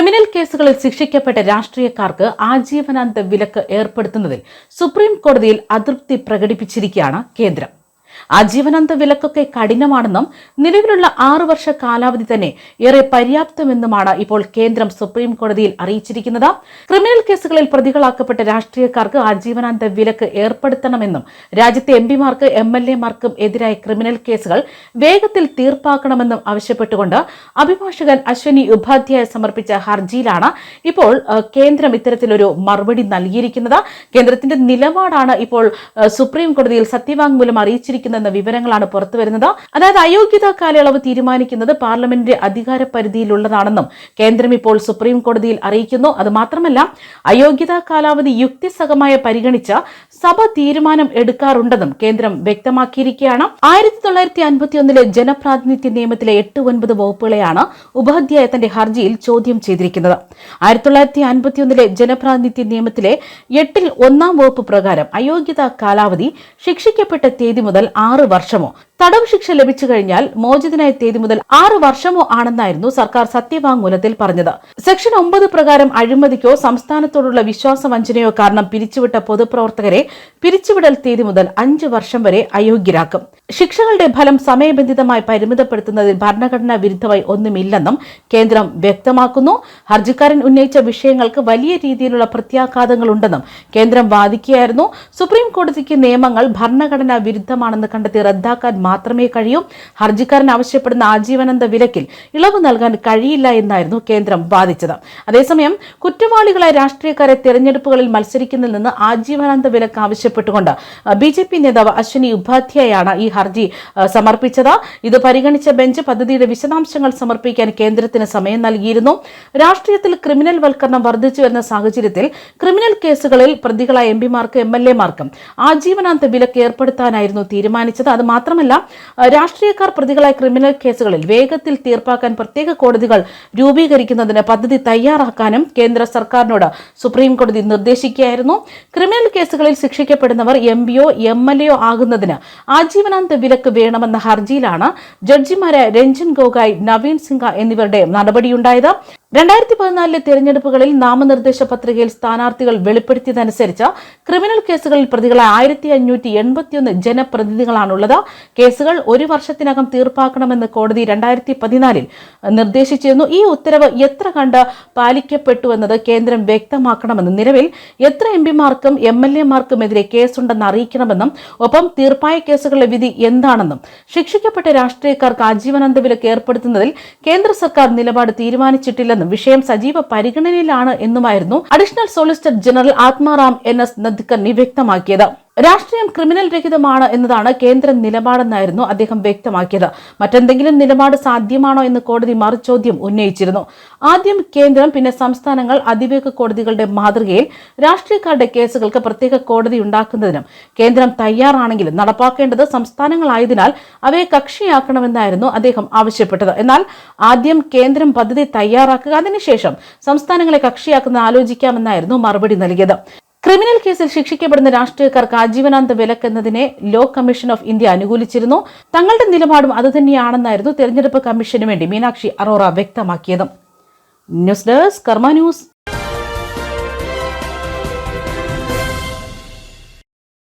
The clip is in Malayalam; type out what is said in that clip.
ക്രിമിനൽ കേസുകളിൽ ശിക്ഷിക്കപ്പെട്ട രാഷ്ട്രീയക്കാർക്ക് ആജീവനാന്ത വിലക്ക് ഏർപ്പെടുത്തുന്നതിൽ സുപ്രീം കോടതിയിൽ അതൃപ്തി പ്രകടിപ്പിച്ചിരിക്കുകയാണ് കേന്ദ്രം. ആജീവനാന്ത വിലക്കൊക്കെ കഠിനമാണെന്നും നിലവിലുള്ള 6 വർഷ കാലാവധി തന്നെ ഏറെ പര്യാപ്തമെന്നുമാണ് ഇപ്പോൾ കേന്ദ്രം സുപ്രീം കോടതിയിൽ അറിയിച്ചിരിക്കുന്നത്. ക്രിമിനൽ കേസുകളിൽ പ്രതികളാക്കപ്പെട്ട രാഷ്ട്രീയക്കാർക്ക് ആജീവനാന്ത വിലക്ക് ഏർപ്പെടുത്തണമെന്നും രാജ്യത്തെ എംപിമാർക്ക് MLA-മാർക്കും എതിരായ ക്രിമിനൽ കേസുകൾ വേഗത്തിൽ തീർപ്പാക്കണമെന്നും ആവശ്യപ്പെട്ടുകൊണ്ട് അഭിഭാഷകൻ അശ്വനി ഉപാധ്യായ സമർപ്പിച്ച ഹർജിയിലാണ് ഇപ്പോൾ കേന്ദ്രം ഇത്തരത്തിലൊരു മറുപടി നൽകിയിരിക്കുന്നത്. കേന്ദ്രത്തിന്റെ നിലപാടാണ് ഇപ്പോൾ സുപ്രീം കോടതിയിൽ സത്യവാങ്മൂലം അറിയിച്ചിരിക്കുന്നത് എന്ന വിവരങ്ങളാണ് പുറത്തുവരുന്നത്. അതായത് അയോഗ്യതാ കാലയളവ് തീരുമാനിക്കുന്നത് പാർലമെന്റിന്റെ അധികാര പരിധിയിലുള്ളതാണെന്നും കേന്ദ്രം ഇപ്പോൾ സുപ്രീം കോടതിയിൽ അറിയിക്കുന്നു. അത് മാത്രമല്ല, അയോഗ്യതാ കാലാവധി യുക്തിസഹമായ പരിഗണിച്ച് സഭ തീരുമാനം എടുക്കാറുണ്ടെന്നും കേന്ദ്രം വ്യക്തമാക്കിയിരിക്കുകയാണ്. 1951 ജനപ്രാതിനിധ്യ നിയമത്തിലെ 8-9 വകുപ്പുകളെയാണ് ഉപാധ്യായ തന്റെ ഹർജിയിൽ ചോദ്യം ചെയ്തിരിക്കുന്നത്. 1951 ജനപ്രാതിനിധ്യ നിയമത്തിലെ 8-ൽ 1-ാം വകുപ്പ് പ്രകാരം അയോഗ്യതാ കാലാവധി ശിക്ഷിക്കപ്പെട്ട തീയതി മുതൽ 6 വർഷമോ തടവ് ശിക്ഷ ലഭിച്ചു കഴിഞ്ഞാൽ മോചിതനായ തീയതി മുതൽ 6 വർഷമോ ആണെന്നായിരുന്നു സർക്കാർ സത്യവാങ്മൂലത്തിൽ പറഞ്ഞത്. സെക്ഷൻ 9 പ്രകാരം അഴിമതിക്കോ സംസ്ഥാനത്തോടുള്ള വിശ്വാസവഞ്ചനയോ കാരണം പിരിച്ചുവിട്ട പൊതുപ്രവർത്തകരെ പിരിച്ചുവിടൽ തീയതി മുതൽ 5 വർഷം വരെ അയോഗ്യരാക്കും. ശിക്ഷകളുടെ ഫലം സമയബന്ധിതമായി പരിമിതപ്പെടുത്തുന്നതിൽ ഭരണഘടനാ വിരുദ്ധമായി ഒന്നുമില്ലെന്നും കേന്ദ്രം വ്യക്തമാക്കുന്നു. ഹർജിക്കാരൻ ഉന്നയിച്ച വിഷയങ്ങൾക്ക് വലിയ രീതിയിലുള്ള പ്രത്യാഘാതങ്ങളുണ്ടെന്നും കേന്ദ്രം വാദിക്കുകയായിരുന്നു. സുപ്രീം കോടതിക്ക് നിയമങ്ങൾ ഭരണഘടനാ വിരുദ്ധമാണെന്ന് കണ്ടെത്തി റദ്ദാക്കാൻ മാത്രമേ കഴിയൂ. ഹർജിക്കാരൻ ആവശ്യപ്പെടുന്ന ആജീവനാന്ത വിലക്കിൽ ഇളവ് നൽകാൻ കഴിയില്ല എന്നായിരുന്നു കേന്ദ്രം വാദിച്ചത്. അതേസമയം കുറ്റവാളികളായ രാഷ്ട്രീയക്കാരെ തെരഞ്ഞെടുപ്പുകളിൽ മത്സരിക്കുന്നതിൽ നിന്ന് ആജീവനാന്ത വിലക്ക് ആവശ്യപ്പെട്ടുകൊണ്ട് BJP നേതാവ് അശ്വനി ഉപാധ്യായാണ് ഈ ഹർജി സമർപ്പിച്ചത്. ഇത് പരിഗണിച്ച ബെഞ്ച് പദ്ധതിയുടെ വിശദാംശങ്ങൾ സമർപ്പിക്കാൻ കേന്ദ്രത്തിന് സമയം നൽകിയിരുന്നു. രാഷ്ട്രീയത്തിൽ ക്രിമിനൽ വൽക്കരണം വർദ്ധിച്ചു വരുന്ന സാഹചര്യത്തിൽ ക്രിമിനൽ കേസുകളിൽ പ്രതികളായ MPമാർക്കും MLA-മാർക്കും ആജീവനാന്ത വിലക്ക് ഏർപ്പെടുത്താനായിരുന്നു തീരുമാനിച്ചത്. അത് മാത്രമല്ല, രാഷ്ട്രീയക്കാർ പ്രതികളായ ക്രിമിനൽ കേസുകളിൽ വേഗത്തിൽ തീർപ്പാക്കാൻ പ്രത്യേക കോടതികൾ രൂപീകരിക്കുന്നതിന് പദ്ധതി തയ്യാറാക്കാനും കേന്ദ്ര സർക്കാരിനോട് സുപ്രീം കോടതി നിർദ്ദേശിക്കുകയായിരുന്നു. ക്രിമിനൽ കേസുകളിൽ ശിക്ഷിക്കപ്പെടുന്നവർ MPയോ MLAയോ ആകുന്നതിന് ആജീവനാന്ത വിലക്ക് വേണമെന്ന ഹർജിയിലാണ് ജഡ്ജിമാരായ രഞ്ജൻ ഗൊഗോയ്, നവീൻ സിൻഹ എന്നിവരുടെ നടപടിയുണ്ടായത്. 2014 തെരഞ്ഞെടുപ്പുകളിൽ നാമനിർദ്ദേശ പത്രികയിൽ സ്ഥാനാർത്ഥികൾ വെളിപ്പെടുത്തിയതനുസരിച്ച് ക്രിമിനൽ കേസുകളിൽ പ്രതികളായ 1581 ജനപ്രതിനിധികളാണുള്ളത്. കേസുകൾ 1 വർഷത്തിനകം തീർപ്പാക്കണമെന്ന് കോടതി 2014 നിർദ്ദേശിച്ചിരുന്നു. ഈ ഉത്തരവ് എത്ര കണ്ട് പാലിക്കപ്പെട്ടുവെന്നത് കേന്ദ്രം വ്യക്തമാക്കണമെന്നും നിലവിൽ എത്ര MPമാർക്കും MLA-മാർക്കുമെതിരെ കേസുണ്ടെന്ന് അറിയിക്കണമെന്നും ഒപ്പം തീർപ്പായ കേസുകളുടെ വിധി എന്താണെന്നും ശിക്ഷിക്കപ്പെട്ട രാഷ്ട്രീയക്കാർക്ക് ആജീവനാന്ത വിലക്ക് ഏർപ്പെടുത്തുന്നതിൽ കേന്ദ്ര സർക്കാർ നിലപാട് തീരുമാനിച്ചിട്ടില്ല വിഷയം സജീവ പരിഗണനയിലാണ് എന്നുമായിരുന്നു additional solicitor general Atmaram NS Nadkarni വ്യക്തമാക്കിയത്. രാഷ്ട്രീയം ക്രിമിനൽ രഹിതമാണ് എന്നതാണ് കേന്ദ്ര നിലപാടെന്നായിരുന്നു അദ്ദേഹം വ്യക്തമാക്കിയത്. മറ്റെന്തെങ്കിലും നിലപാട് സാധ്യമാണോ എന്ന് കോടതി മറുചോദ്യം ഉന്നയിച്ചിരുന്നു. ആദ്യം കേന്ദ്രം, പിന്നെ സംസ്ഥാനങ്ങൾ അതിവേഗ കോടതികളുടെ മാതൃകയിൽ രാഷ്ട്രീയക്കാരുടെ കേസുകൾക്ക് പ്രത്യേക കോടതി ഉണ്ടാക്കുന്നതിനും കേന്ദ്രം തയ്യാറാണെങ്കിലും നടപ്പാക്കേണ്ടത് സംസ്ഥാനങ്ങളായതിനാൽ അവയെ കക്ഷിയാക്കണമെന്നായിരുന്നു അദ്ദേഹം ആവശ്യപ്പെട്ടത്. എന്നാൽ ആദ്യം കേന്ദ്രം പദ്ധതി തയ്യാറാക്കുക, അതിനുശേഷം സംസ്ഥാനങ്ങളെ കക്ഷിയാക്കുന്ന ആലോചിക്കാമെന്നായിരുന്നു മറുപടി നൽകിയത്. ക്രിമിനൽ കേസിൽ ശിക്ഷിക്കപ്പെടുന്ന രാഷ്ട്രീയക്കാർക്ക് ആജീവനാന്ത വിലക്കെന്നതിനെ ലോ കമ്മീഷൻ ഓഫ് ഇന്ത്യ അനുകൂലിച്ചിരുന്നു. തങ്ങളുടെ നിലപാടും അതുതന്നെയാണെന്നായിരുന്നു തെരഞ്ഞെടുപ്പ് കമ്മീഷന് വേണ്ടി മീനാക്ഷി അറോറ വ്യക്തമാക്കിയത്. ന്യൂസ് ഡെസ്ക് കർമ്മ ന്യൂസ്.